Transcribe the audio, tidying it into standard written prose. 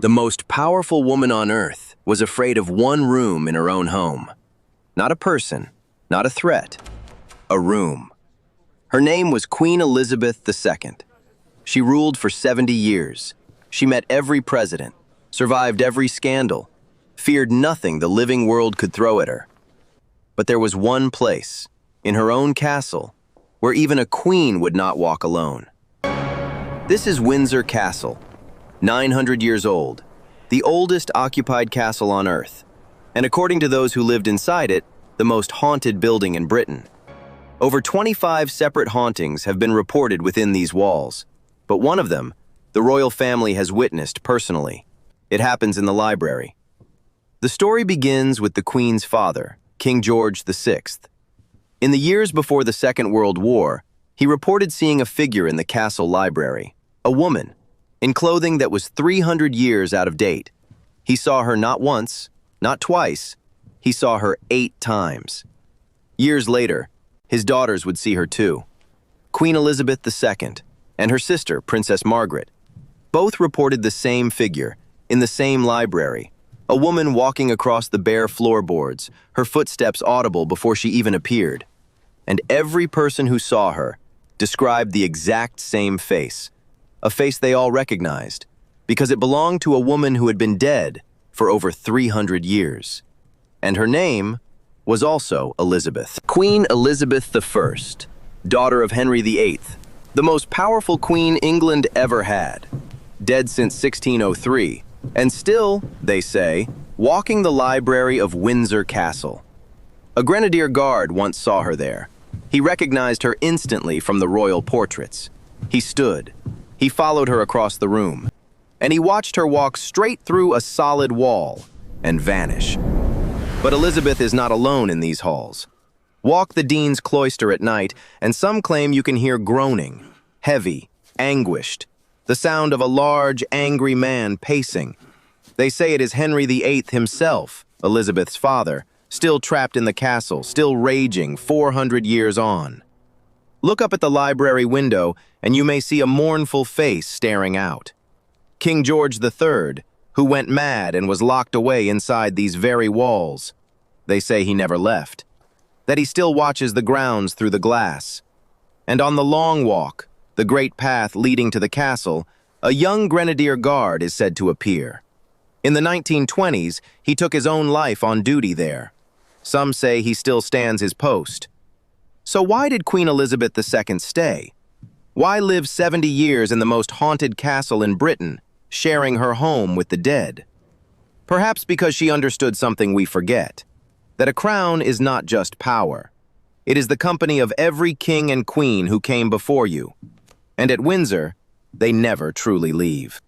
The most powerful woman on earth was afraid of one room in her own home. Not a person, not a threat, a room. Her name was Queen Elizabeth II. She ruled for 70 years. She met every president, survived every scandal, feared nothing the living world could throw at her. But there was one place, in her own castle, where even a queen would not walk alone. This is Windsor Castle, 900 years old, the oldest occupied castle on Earth, and according to those who lived inside it, the most haunted building in Britain. Over 25 separate hauntings have been reported within these walls, but one of them, the royal family has witnessed personally. It happens in the library. The story begins with the Queen's father, King George VI. In the years before the Second World War, he reported seeing a figure in the castle library, a woman, in clothing that was 300 years out of date. He saw her not once, not twice, he saw her 8 times. Years later, his daughters would see her too. Queen Elizabeth II and her sister, Princess Margaret, both reported the same figure, in the same library, a woman walking across the bare floorboards, her footsteps audible before she even appeared. And every person who saw her described the exact same face, a face they all recognized, because it belonged to a woman who had been dead for over 300 years. And her name was also Elizabeth. Queen Elizabeth I, daughter of Henry VIII, the most powerful queen England ever had, dead since 1603, and still, they say, walking the library of Windsor Castle. A grenadier guard once saw her there. He recognized her instantly from the royal portraits. He stood. He followed her across the room, and he watched her walk straight through a solid wall and vanish. But Elizabeth is not alone in these halls. Walk the Dean's Cloister at night, and some claim you can hear groaning, heavy, anguished, the sound of a large, angry man pacing. They say it is Henry VIII himself, Elizabeth's father, still trapped in the castle, still raging 400 years on. Look up at the library window, and you may see a mournful face staring out. King George III, who went mad and was locked away inside these very walls. They say he never left, that he still watches the grounds through the glass. And on the long walk, the great path leading to the castle, a young grenadier guard is said to appear. In the 1920s, he took his own life on duty there. Some say he still stands his post. So why did Queen Elizabeth II stay? Why live 70 years in the most haunted castle in Britain, sharing her home with the dead? Perhaps because she understood something we forget, that a crown is not just power. It is the company of every king and queen who came before you. And at Windsor, they never truly leave.